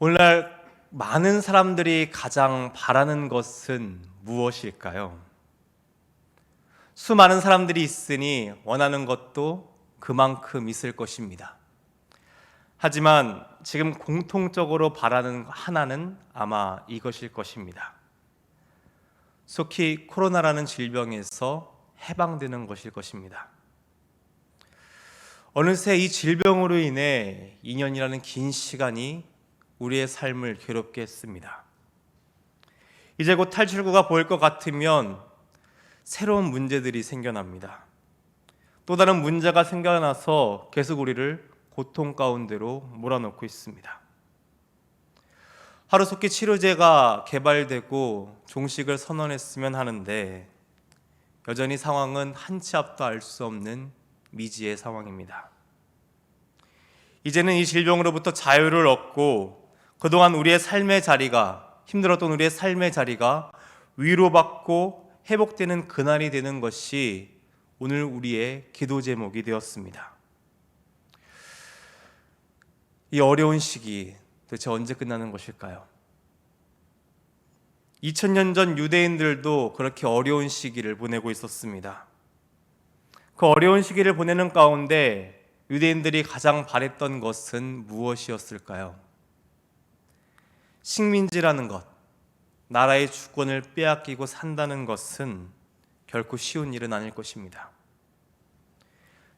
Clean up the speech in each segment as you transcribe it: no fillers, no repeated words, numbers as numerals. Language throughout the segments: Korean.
오늘날 많은 사람들이 가장 바라는 것은 무엇일까요? 수많은 사람들이 있으니 원하는 것도 그만큼 있을 것입니다. 하지만 지금 공통적으로 바라는 하나는 아마 이것일 것입니다. 속히 코로나라는 질병에서 해방되는 것일 것입니다. 어느새 이 질병으로 인해 2년이라는 긴 시간이 우리의 삶을 괴롭게 했습니다. 이제 곧 탈출구가 보일 것 같으면 새로운 문제들이 생겨납니다. 또 다른 문제가 생겨나서 계속 우리를 고통 가운데로 몰아넣고 있습니다. 하루속히 치료제가 개발되고 종식을 선언했으면 하는데 여전히 상황은 한 치 앞도 알 수 없는 미지의 상황입니다. 이제는 이 질병으로부터 자유를 얻고 그동안 우리의 삶의 자리가, 힘들었던 우리의 삶의 자리가 위로받고 회복되는 그날이 되는 것이 오늘 우리의 기도 제목이 되었습니다. 이 어려운 시기 도대체 언제 끝나는 것일까요? 2000년 전 유대인들도 그렇게 어려운 시기를 보내고 있었습니다. 그 어려운 시기를 보내는 가운데 유대인들이 가장 바랬던 것은 무엇이었을까요? 식민지라는 것, 나라의 주권을 빼앗기고 산다는 것은 결코 쉬운 일은 아닐 것입니다.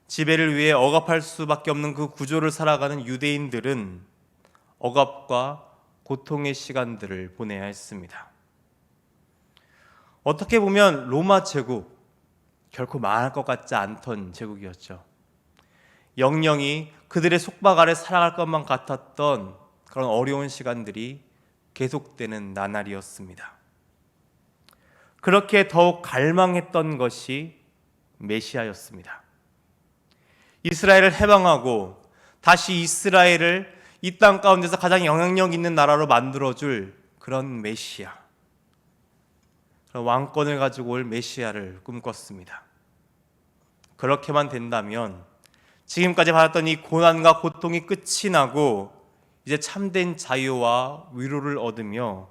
지배를 위해 억압할 수밖에 없는 그 구조를 살아가는 유대인들은 억압과 고통의 시간들을 보내야 했습니다. 어떻게 보면 로마 제국, 결코 망할 것 같지 않던 제국이었죠. 영영이 그들의 속박 아래 살아갈 것만 같았던 그런 어려운 시간들이 계속되는 나날이었습니다. 그렇게 더욱 갈망했던 것이 메시아였습니다. 이스라엘을 해방하고 다시 이스라엘을 이 땅 가운데서 가장 영향력 있는 나라로 만들어줄 그런 메시아, 그런 왕권을 가지고 올 메시아를 꿈꿨습니다. 그렇게만 된다면 지금까지 받았던 이 고난과 고통이 끝이 나고 이제 참된 자유와 위로를 얻으며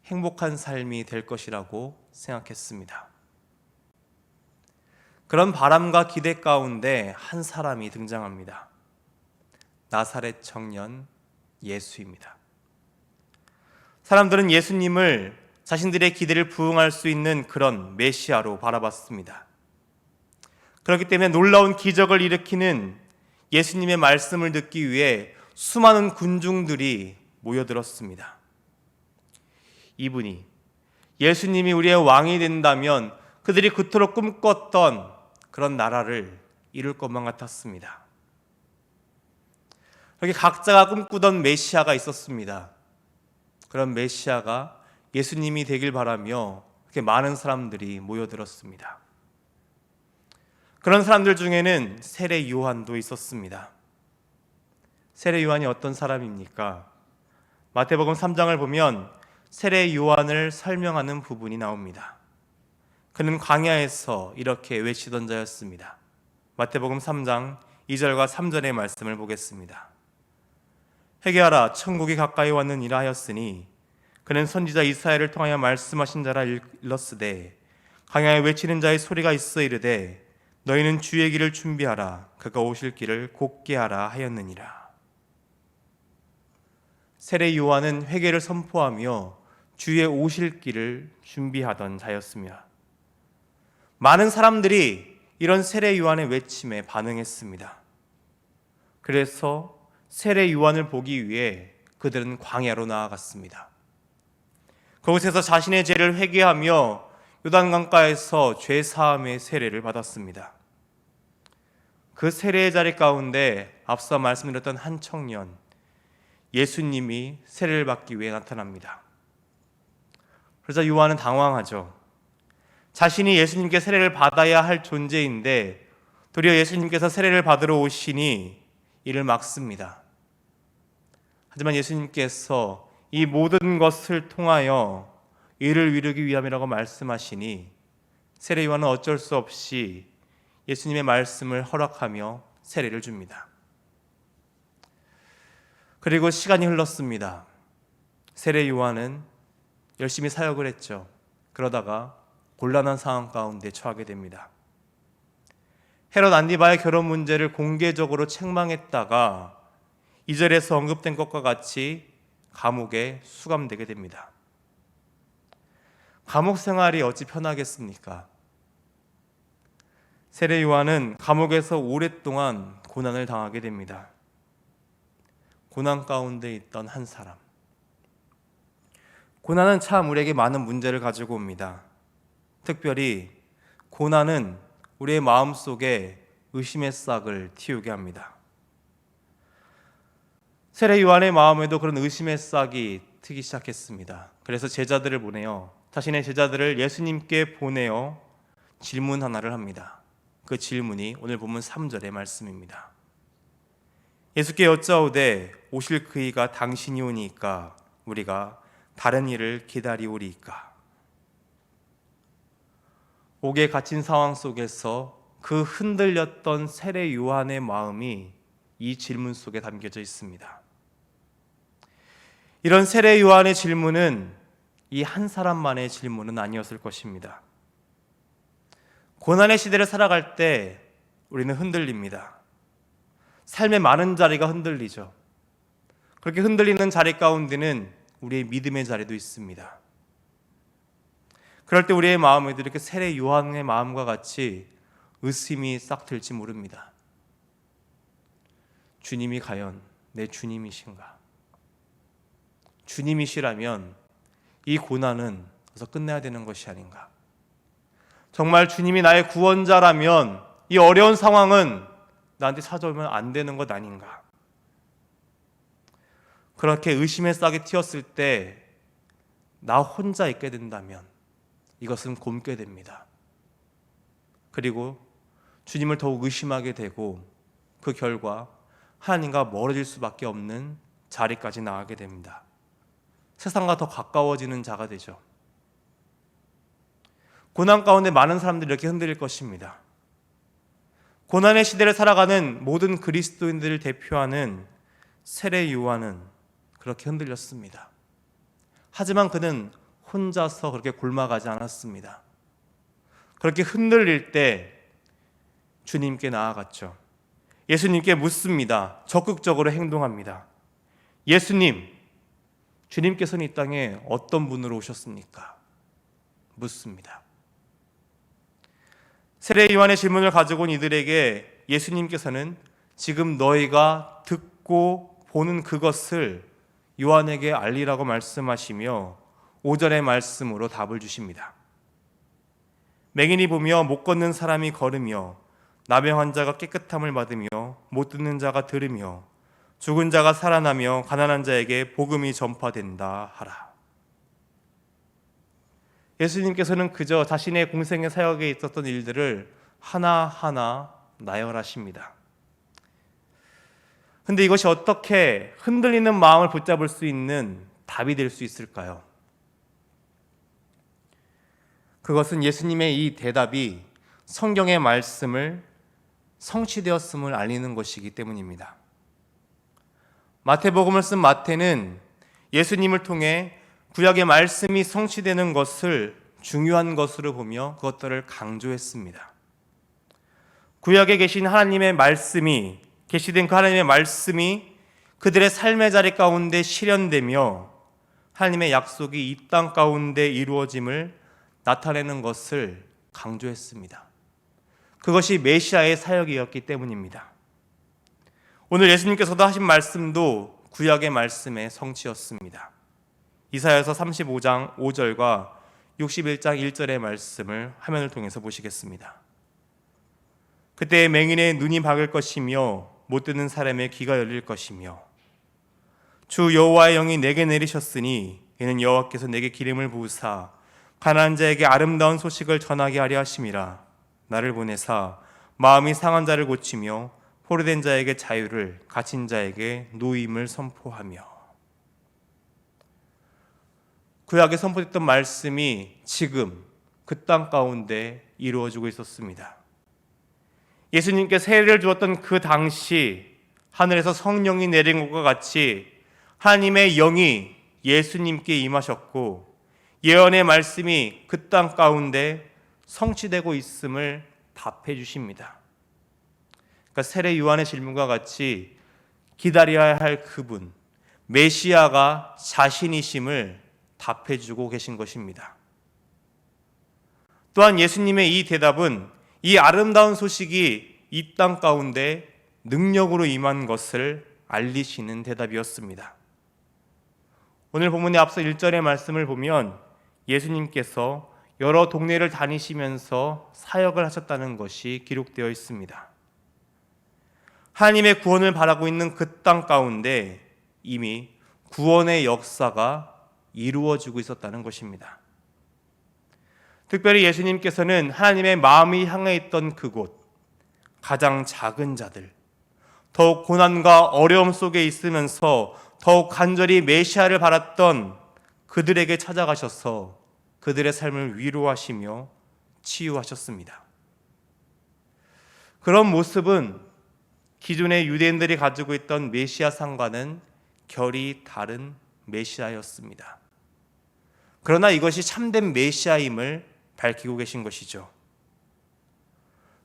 행복한 삶이 될 것이라고 생각했습니다. 그런 바람과 기대 가운데 한 사람이 등장합니다. 나사렛 청년 예수입니다. 사람들은 예수님을 자신들의 기대를 부응할 수 있는 그런 메시아로 바라봤습니다. 그렇기 때문에 놀라운 기적을 일으키는 예수님의 말씀을 듣기 위해 수많은 군중들이 모여들었습니다. 이분이, 예수님이 우리의 왕이 된다면 그들이 그토록 꿈꿨던 그런 나라를 이룰 것만 같았습니다. 그렇게 각자가 꿈꾸던 메시아가 있었습니다. 그런 메시아가 예수님이 되길 바라며 그렇게 많은 사람들이 모여들었습니다. 그런 사람들 중에는 세례 요한도 있었습니다. 세례 요한이 어떤 사람입니까? 마태복음 3장을 보면 세례 요한을 설명하는 부분이 나옵니다. 그는 광야에서 이렇게 외치던 자였습니다. 마태복음 3장 2절과 3절의 말씀을 보겠습니다. 회개하라, 천국이 가까이 왔느니라 하였으니 그는 선지자 이사야를 통하여 말씀하신 자라 일렀으되 광야에 외치는 자의 소리가 있어 이르되 너희는 주의 길을 준비하라, 그가 오실 길을 곧게 하라 하였느니라. 세례 요한은 회개를 선포하며 주의 오실 길을 준비하던 자였습니다. 많은 사람들이 이런 세례 요한의 외침에 반응했습니다. 그래서 세례 요한을 보기 위해 그들은 광야로 나아갔습니다. 그곳에서 자신의 죄를 회개하며 요단강가에서 죄 사함의 세례를 받았습니다. 그 세례의 자리 가운데 앞서 말씀드렸던 한 청년, 예수님이 세례를 받기 위해 나타납니다. 그러자 요한은 당황하죠. 자신이 예수님께 세례를 받아야 할 존재인데 도리어 예수님께서 세례를 받으러 오시니 이를 막습니다. 하지만 예수님께서 이 모든 것을 통하여 이를 이루기 위함이라고 말씀하시니 세례 요한은 어쩔 수 없이 예수님의 말씀을 허락하며 세례를 줍니다. 그리고 시간이 흘렀습니다. 세례 요한은 열심히 사역을 했죠. 그러다가 곤란한 상황 가운데 처하게 됩니다. 헤롯 안디바의 결혼 문제를 공개적으로 책망했다가 2절에서 언급된 것과 같이 감옥에 수감되게 됩니다. 감옥 생활이 어찌 편하겠습니까? 세례 요한은 감옥에서 오랫동안 고난을 당하게 됩니다. 고난 가운데 있던 한 사람. 고난은 참 우리에게 많은 문제를 가지고 옵니다. 특별히 고난은 우리의 마음속에 의심의 싹을 틔우게 합니다. 세례 요한의 마음에도 그런 의심의 싹이 트기 시작했습니다. 그래서 제자들을 보내어 자신의 제자들을 예수님께 보내어 질문 하나를 합니다. 그 질문이 오늘 본문 3절의 말씀입니다. 예수께 여짜오되 오실 그이가 당신이 오니까 우리가 다른 일을 기다리오리이까. 옥에 갇힌 상황 속에서 그 흔들렸던 세례 요한의 마음이 이 질문 속에 담겨져 있습니다. 이런 세례 요한의 질문은 이 한 사람만의 질문은 아니었을 것입니다. 고난의 시대를 살아갈 때 우리는 흔들립니다. 삶의 많은 자리가 흔들리죠. 그렇게 흔들리는 자리 가운데는 우리의 믿음의 자리도 있습니다. 그럴 때 우리의 마음에도 이렇게 세례 요한의 마음과 같이 의심이 싹 들지 모릅니다. 주님이 과연 내 주님이신가? 주님이시라면 이 고난은 어서 끝내야 되는 것이 아닌가? 정말 주님이 나의 구원자라면 이 어려운 상황은 나한테 찾아오면 안 되는 것 아닌가? 그렇게 의심의 싹이 튀었을 때 나 혼자 있게 된다면 이것은 곪게 됩니다. 그리고 주님을 더욱 의심하게 되고 그 결과 하나님과 멀어질 수밖에 없는 자리까지 나가게 됩니다. 세상과 더 가까워지는 자가 되죠. 고난 가운데 많은 사람들이 이렇게 흔들릴 것입니다. 고난의 시대를 살아가는 모든 그리스도인들을 대표하는 세례 요한은 그렇게 흔들렸습니다. 하지만 그는 혼자서 그렇게 곪아가지 않았습니다. 그렇게 흔들릴 때 주님께 나아갔죠. 예수님께 묻습니다. 적극적으로 행동합니다. 예수님, 주님께서는 이 땅에 어떤 분으로 오셨습니까? 묻습니다. 세례 요한의 질문을 가지고 온 이들에게 예수님께서는 지금 너희가 듣고 보는 그것을 요한에게 알리라고 말씀하시며 5절의 말씀으로 답을 주십니다. 맹인이 보며 못 걷는 사람이 걸으며 나병 환자가 깨끗함을 받으며 못 듣는 자가 들으며 죽은 자가 살아나며 가난한 자에게 복음이 전파된다 하라. 예수님께서는 그저 자신의 공생의 사역에 있었던 일들을 하나하나 나열하십니다. 그런데 이것이 어떻게 흔들리는 마음을 붙잡을 수 있는 답이 될 수 있을까요? 그것은 예수님의 이 대답이 성경의 말씀을 성취되었음을 알리는 것이기 때문입니다. 마태복음을 쓴 마태는 예수님을 통해 구약의 말씀이 성취되는 것을 중요한 것으로 보며 그것들을 강조했습니다. 구약에 계신 하나님의 말씀이, 계시된 그 하나님의 말씀이 그들의 삶의 자리 가운데 실현되며 하나님의 약속이 이 땅 가운데 이루어짐을 나타내는 것을 강조했습니다. 그것이 메시아의 사역이었기 때문입니다. 오늘 예수님께서도 하신 말씀도 구약의 말씀의 성취였습니다. 이사야서 35장 5절과 61장 1절의 말씀을 화면을 통해서 보시겠습니다. 그때 맹인의 눈이 박을 것이며 못 듣는 사람의 귀가 열릴 것이며 주 여호와의 영이 내게 내리셨으니 이는 여호와께서 내게 기름을 부으사 가난한 자에게 아름다운 소식을 전하게 하려 하심이라. 나를 보내사 마음이 상한 자를 고치며 포로된 자에게 자유를, 갇힌 자에게 노임을 선포하며. 구약에 선포됐던 말씀이 지금 그 땅 가운데 이루어지고 있었습니다. 예수님께 세례를 주었던 그 당시 하늘에서 성령이 내린 것과 같이 하나님의 영이 예수님께 임하셨고 예언의 말씀이 그 땅 가운데 성취되고 있음을 답해 주십니다. 그러니까 세례 요한의 질문과 같이 기다려야 할 그분 메시아가 자신이심을 답해 주고 계신 것입니다. 또한 예수님의 이 대답은 이 아름다운 소식이 이 땅 가운데 능력으로 임한 것을 알리시는 대답이었습니다. 오늘 본문의 앞서 1절의 말씀을 보면 예수님께서 여러 동네를 다니시면서 사역을 하셨다는 것이 기록되어 있습니다. 하나님의 구원을 바라고 있는 그 땅 가운데 이미 구원의 역사가 이루어지고 있었다는 것입니다. 특별히 예수님께서는 하나님의 마음이 향해 있던 그곳, 가장 작은 자들, 더욱 고난과 어려움 속에 있으면서 더욱 간절히 메시아를 바랐던 그들에게 찾아가셔서 그들의 삶을 위로하시며 치유하셨습니다. 그런 모습은 기존의 유대인들이 가지고 있던 메시아상과는 결이 다른 메시아였습니다. 그러나 이것이 참된 메시아임을 밝히고 계신 것이죠.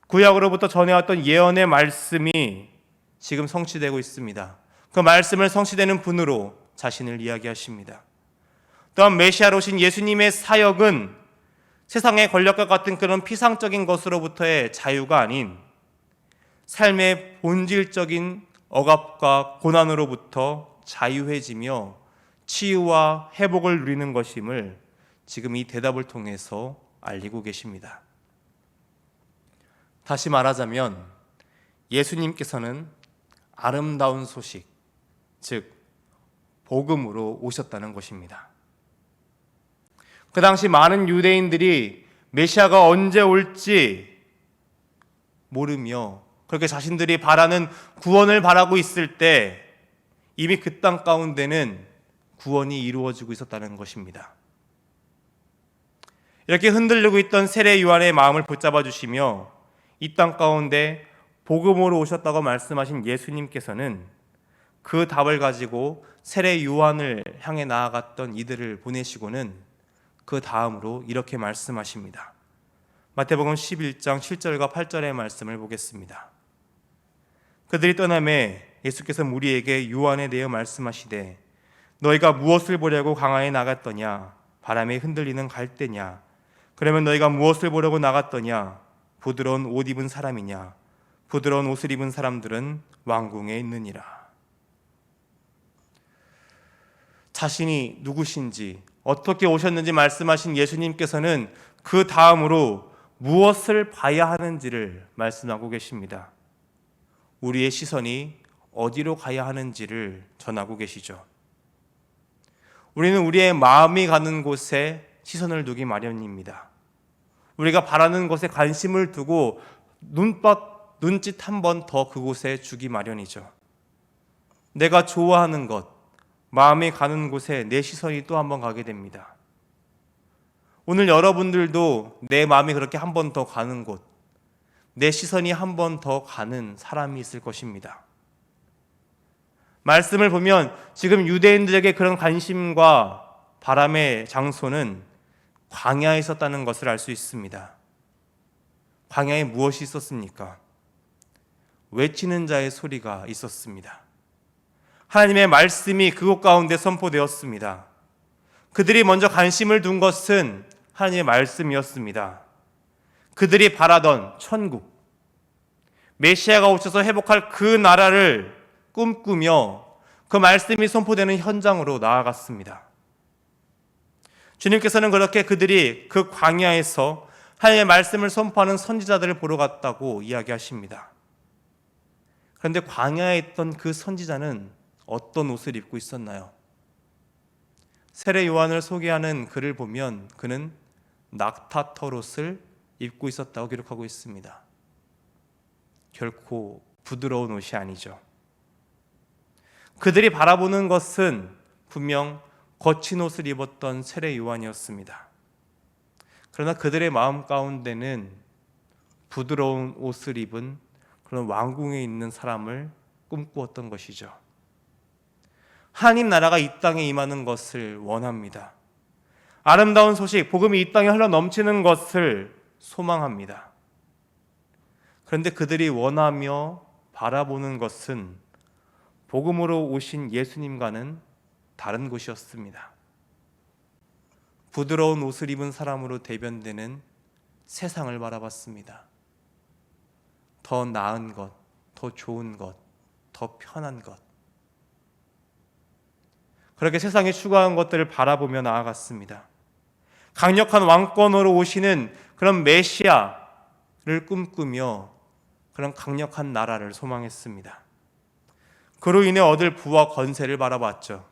구약으로부터 전해왔던 예언의 말씀이 지금 성취되고 있습니다. 그 말씀을 성취되는 분으로 자신을 이야기하십니다. 또한 메시아로 오신 예수님의 사역은 세상의 권력과 같은 그런 피상적인 것으로부터의 자유가 아닌 삶의 본질적인 억압과 고난으로부터 자유해지며 치유와 회복을 누리는 것임을 지금 이 대답을 통해서 알리고 계십니다. 다시 말하자면 예수님께서는 아름다운 소식, 즉 복음으로 오셨다는 것입니다. 그 당시 많은 유대인들이 메시아가 언제 올지 모르며 그렇게 자신들이 바라는 구원을 바라고 있을 때 이미 그 땅 가운데는 구원이 이루어지고 있었다는 것입니다. 이렇게 흔들리고 있던 세례 요한의 마음을 붙잡아 주시며 이 땅 가운데 복음으로 오셨다고 말씀하신 예수님께서는 그 답을 가지고 세례 요한을 향해 나아갔던 이들을 보내시고는 그 다음으로 이렇게 말씀하십니다. 마태복음 11장 7절과 8절의 말씀을 보겠습니다. 그들이 떠나매 예수께서 무리에게 요한에 대해 말씀하시되 너희가 무엇을 보려고 강화에 나갔더냐? 바람에 흔들리는 갈대냐? 그러면 너희가 무엇을 보려고 나갔더냐? 부드러운 옷 입은 사람이냐? 부드러운 옷을 입은 사람들은 왕궁에 있느니라. 자신이 누구신지 어떻게 오셨는지 말씀하신 예수님께서는 그 다음으로 무엇을 봐야 하는지를 말씀하고 계십니다. 우리의 시선이 어디로 가야 하는지를 전하고 계시죠. 우리는 우리의 마음이 가는 곳에 시선을 두기 마련입니다. 우리가 바라는 것에 관심을 두고 눈짓 한 번 더 그곳에 주기 마련이죠. 내가 좋아하는 것, 마음이 가는 곳에 내 시선이 또 한 번 가게 됩니다. 오늘 여러분들도 내 마음이 그렇게 한 번 더 가는 곳, 내 시선이 한 번 더 가는 사람이 있을 것입니다. 말씀을 보면 지금 유대인들에게 그런 관심과 바람의 장소는 광야에 있었다는 것을 알 수 있습니다. 광야에 무엇이 있었습니까? 외치는 자의 소리가 있었습니다. 하나님의 말씀이 그곳 가운데 선포되었습니다. 그들이 먼저 관심을 둔 것은 하나님의 말씀이었습니다. 그들이 바라던 천국, 메시아가 오셔서 회복할 그 나라를 꿈꾸며 그 말씀이 선포되는 현장으로 나아갔습니다. 주님께서는 그렇게 그들이 그 광야에서 하나님의 말씀을 선포하는 선지자들을 보러 갔다고 이야기하십니다. 그런데 광야에 있던 그 선지자는 어떤 옷을 입고 있었나요? 세례 요한을 소개하는 글을 보면 그는 낙타털옷을 입고 있었다고 기록하고 있습니다. 결코 부드러운 옷이 아니죠. 그들이 바라보는 것은 분명 거친 옷을 입었던 세례 요한이었습니다. 그러나 그들의 마음 가운데는 부드러운 옷을 입은 그런 왕궁에 있는 사람을 꿈꾸었던 것이죠. 하나님 나라가 이 땅에 임하는 것을 원합니다. 아름다운 소식, 복음이 이 땅에 흘러 넘치는 것을 소망합니다. 그런데 그들이 원하며 바라보는 것은 복음으로 오신 예수님과는 다른 곳이었습니다. 부드러운 옷을 입은 사람으로 대변되는 세상을 바라봤습니다. 더 나은 것, 더 좋은 것, 더 편한 것. 그렇게 세상에 추구한 것들을 바라보며 나아갔습니다. 강력한 왕권으로 오시는 그런 메시아를 꿈꾸며 그런 강력한 나라를 소망했습니다. 그로 인해 얻을 부와 권세를 바라봤죠.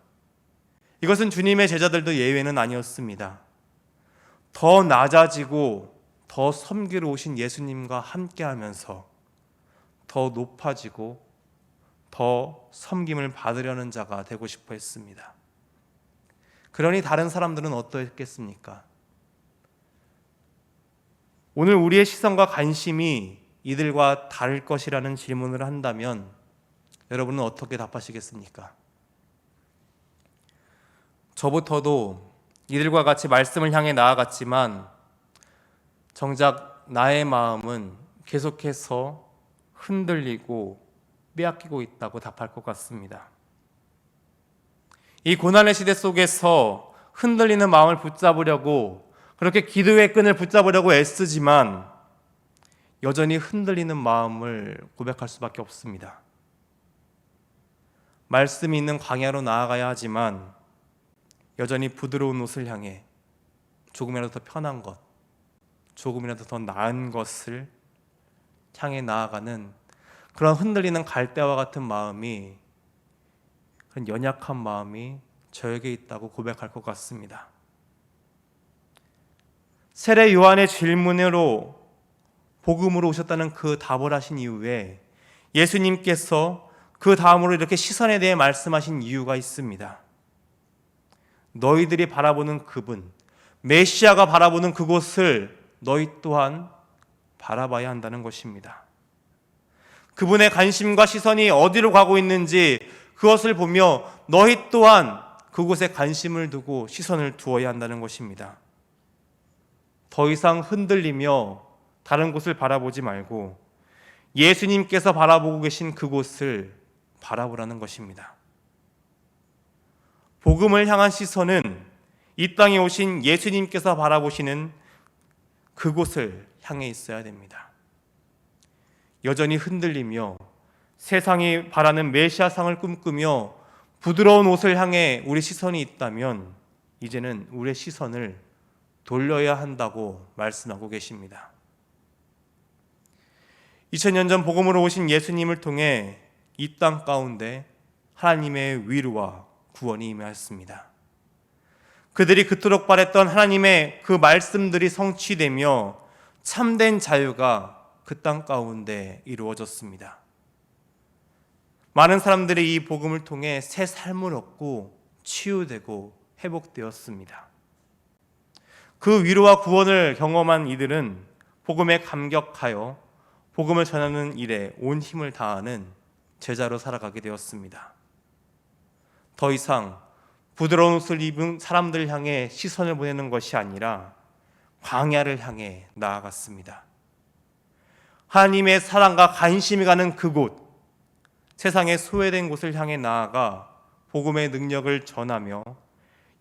이것은 주님의 제자들도 예외는 아니었습니다. 더 낮아지고 더 섬기러 오신 예수님과 함께하면서 더 높아지고 더 섬김을 받으려는 자가 되고 싶어 했습니다. 그러니 다른 사람들은 어떠했겠습니까? 오늘 우리의 시선과 관심이 이들과 다를 것이라는 질문을 한다면 여러분은 어떻게 답하시겠습니까? 저부터도 이들과 같이 말씀을 향해 나아갔지만 정작 나의 마음은 계속해서 흔들리고 빼앗기고 있다고 답할 것 같습니다. 이 고난의 시대 속에서 흔들리는 마음을 붙잡으려고 그렇게 기도의 끈을 붙잡으려고 애쓰지만 여전히 흔들리는 마음을 고백할 수밖에 없습니다. 말씀이 있는 광야로 나아가야 하지만 여전히 부드러운 옷을 향해 조금이라도 더 편한 것, 조금이라도 더 나은 것을 향해 나아가는 그런 흔들리는 갈대와 같은 마음이, 그런 연약한 마음이 저에게 있다고 고백할 것 같습니다. 세례 요한의 질문으로 복음으로 오셨다는 그 답을 하신 이후에 예수님께서 그 다음으로 이렇게 시선에 대해 말씀하신 이유가 있습니다. 너희들이 바라보는 그분, 메시아가 바라보는 그곳을 너희 또한 바라봐야 한다는 것입니다. 그분의 관심과 시선이 어디로 가고 있는지 그것을 보며 너희 또한 그곳에 관심을 두고 시선을 두어야 한다는 것입니다. 더 이상 흔들리며 다른 곳을 바라보지 말고 예수님께서 바라보고 계신 그곳을 바라보라는 것입니다. 복음을 향한 시선은 이 땅에 오신 예수님께서 바라보시는 그곳을 향해 있어야 됩니다. 여전히 흔들리며 세상이 바라는 메시아상을 꿈꾸며 부드러운 옷을 향해 우리 시선이 있다면 이제는 우리의 시선을 돌려야 한다고 말씀하고 계십니다. 2000년 전 복음으로 오신 예수님을 통해 이 땅 가운데 하나님의 위로와 구원이 임하였습니다. 그들이 그토록 바랬던 하나님의 그 말씀들이 성취되며 참된 자유가 그 땅 가운데 이루어졌습니다. 많은 사람들이 이 복음을 통해 새 삶을 얻고 치유되고 회복되었습니다. 그 위로와 구원을 경험한 이들은 복음에 감격하여 복음을 전하는 일에 온 힘을 다하는 제자로 살아가게 되었습니다. 더 이상 부드러운 옷을 입은 사람들 향해 시선을 보내는 것이 아니라 광야를 향해 나아갔습니다. 하나님의 사랑과 관심이 가는 그곳, 세상의 소외된 곳을 향해 나아가 복음의 능력을 전하며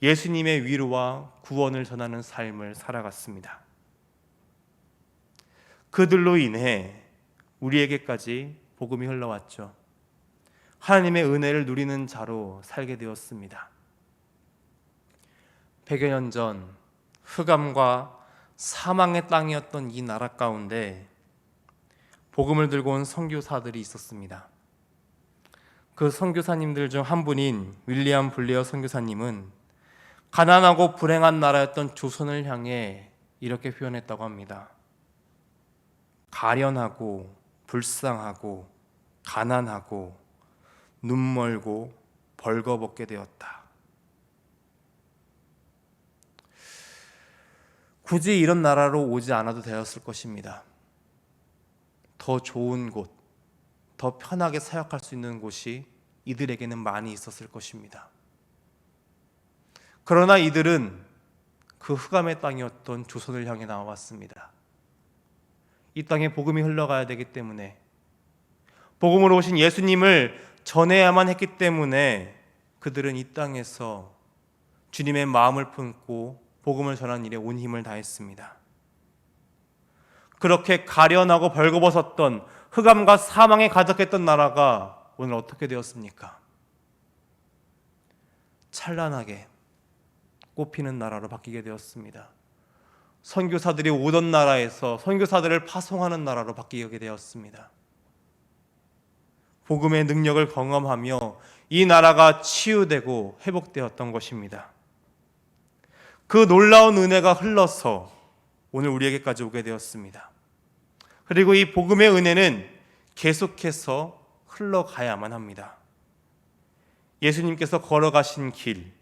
예수님의 위로와 구원을 전하는 삶을 살아갔습니다. 그들로 인해 우리에게까지 복음이 흘러왔죠. 하나님의 은혜를 누리는 자로 살게 되었습니다. 100여 년 전 흑암과 사망의 땅이었던 이 나라 가운데 복음을 들고 온 선교사들이 있었습니다. 그 선교사님들 중 한 분인 윌리엄 블레어 선교사님은 가난하고 불행한 나라였던 조선을 향해 이렇게 표현했다고 합니다. 가련하고 불쌍하고 가난하고 눈멀고 벌거벗게 되었다. 굳이 이런 나라로 오지 않아도 되었을 것입니다. 더 좋은 곳, 더 편하게 사역할 수 있는 곳이 이들에게는 많이 있었을 것입니다. 그러나 이들은 그 흑암의 땅이었던 조선을 향해 나왔습니다. 이 땅에 복음이 흘러가야 되기 때문에, 복음으로 오신 예수님을 전해야만 했기 때문에 그들은 이 땅에서 주님의 마음을 품고 복음을 전하는 일에 온 힘을 다했습니다. 그렇게 가련하고 벌거벗었던 흑암과 사망에 가득했던 나라가 오늘 어떻게 되었습니까? 찬란하게 꽃피는 나라로 바뀌게 되었습니다. 선교사들이 오던 나라에서 선교사들을 파송하는 나라로 바뀌게 되었습니다. 복음의 능력을 경험하며 이 나라가 치유되고 회복되었던 것입니다. 그 놀라운 은혜가 흘러서 오늘 우리에게까지 오게 되었습니다. 그리고 이 복음의 은혜는 계속해서 흘러가야만 합니다. 예수님께서 걸어가신 길,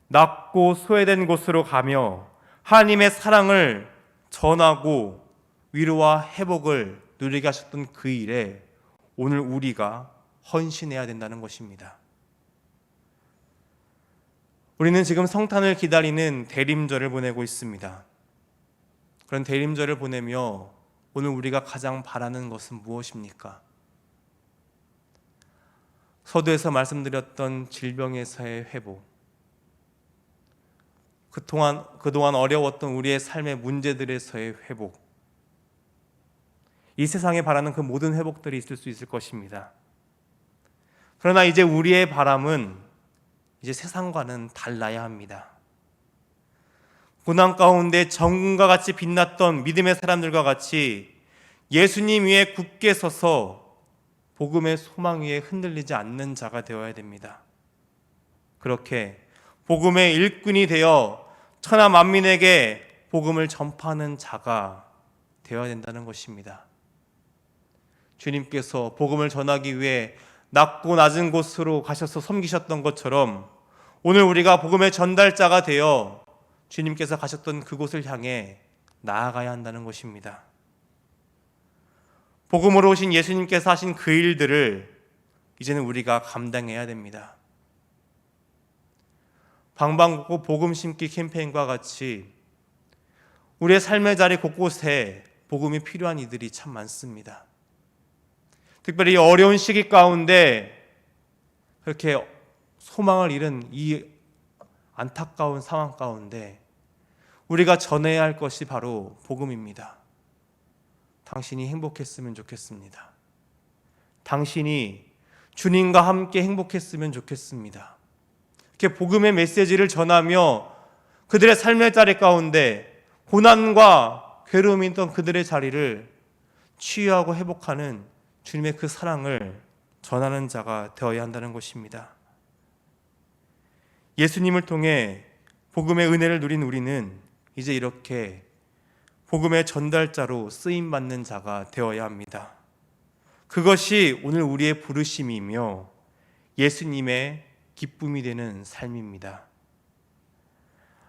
낮고 소외된 곳으로 가며 하나님의 사랑을 전하고 위로와 회복을 누리게 하셨던 그 일에 오늘 우리가 헌신해야 된다는 것입니다. 우리는 지금 성탄을 기다리는 대림절을 보내고 있습니다. 그런 대림절을 보내며 오늘 우리가 가장 바라는 것은 무엇입니까? 서두에서 말씀드렸던 질병에서의 회복, 그동안 어려웠던 우리의 삶의 문제들에서의 회복, 이 세상에 바라는 그 모든 회복들이 있을 수 있을 것입니다. 그러나 이제 우리의 바람은 이제 세상과는 달라야 합니다. 고난 가운데 정금과 같이 빛났던 믿음의 사람들과 같이 예수님 위에 굳게 서서 복음의 소망 위에 흔들리지 않는 자가 되어야 됩니다. 그렇게 복음의 일꾼이 되어 천하 만민에게 복음을 전파하는 자가 되어야 된다는 것입니다. 주님께서 복음을 전하기 위해 낮고 낮은 곳으로 가셔서 섬기셨던 것처럼 오늘 우리가 복음의 전달자가 되어 주님께서 가셨던 그곳을 향해 나아가야 한다는 것입니다. 복음으로 오신 예수님께서 하신 그 일들을 이제는 우리가 감당해야 됩니다. 방방곡곡 복음 심기 캠페인과 같이 우리의 삶의 자리 곳곳에 복음이 필요한 이들이 참 많습니다. 특별히 어려운 시기 가운데 그렇게 소망을 잃은 이 안타까운 상황 가운데 우리가 전해야 할 것이 바로 복음입니다. 당신이 행복했으면 좋겠습니다. 당신이 주님과 함께 행복했으면 좋겠습니다. 이렇게 복음의 메시지를 전하며 그들의 삶의 자리 가운데 고난과 괴로움이 있던 그들의 자리를 치유하고 회복하는 주님의 그 사랑을 전하는 자가 되어야 한다는 것입니다. 예수님을 통해 복음의 은혜를 누린 우리는 이제 이렇게 복음의 전달자로 쓰임받는 자가 되어야 합니다. 그것이 오늘 우리의 부르심이며 예수님의 기쁨이 되는 삶입니다.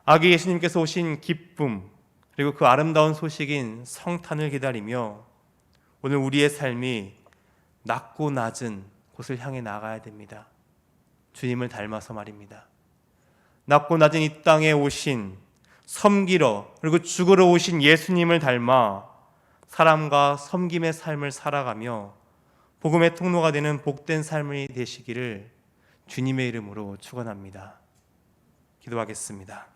아기 예수님께서 오신 기쁨, 그리고 그 아름다운 소식인 성탄을 기다리며 오늘 우리의 삶이 낮고 낮은 곳을 향해 나가야 됩니다. 주님을 닮아서 말입니다. 낮고 낮은 이 땅에 오신 섬기러 그리고 죽으러 오신 예수님을 닮아 사람과 섬김의 삶을 살아가며 복음의 통로가 되는 복된 삶이 되시기를 주님의 이름으로 축원합니다. 기도하겠습니다.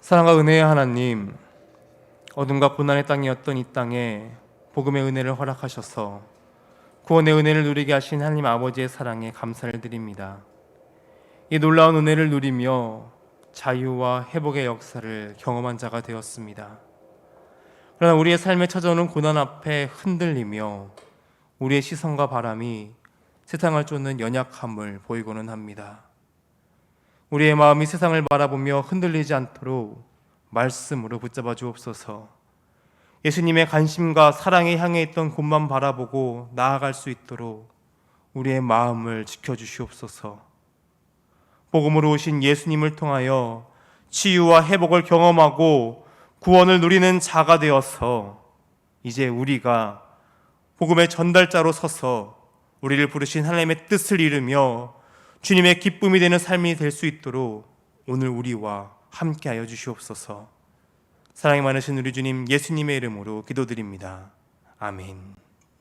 사랑과 은혜의 하나님, 어둠과 고난의 땅이었던 이 땅에 복음의 은혜를 허락하셔서 구원의 은혜를 누리게 하신 하나님 아버지의 사랑에 감사를 드립니다. 이 놀라운 은혜를 누리며 자유와 회복의 역사를 경험한 자가 되었습니다. 그러나 우리의 삶에 찾아오는 고난 앞에 흔들리며 우리의 시선과 바람이 세상을 쫓는 연약함을 보이고는 합니다. 우리의 마음이 세상을 바라보며 흔들리지 않도록 말씀으로 붙잡아 주옵소서. 예수님의 관심과 사랑에 향해 있던 곳만 바라보고 나아갈 수 있도록 우리의 마음을 지켜주시옵소서. 복음으로 오신 예수님을 통하여 치유와 회복을 경험하고 구원을 누리는 자가 되어서 이제 우리가 복음의 전달자로 서서 우리를 부르신 하나님의 뜻을 이루며 주님의 기쁨이 되는 삶이 될 수 있도록 오늘 우리와 함께하여 주시옵소서. 사랑이 많으신 우리 주님 예수님의 이름으로 기도드립니다. 아멘.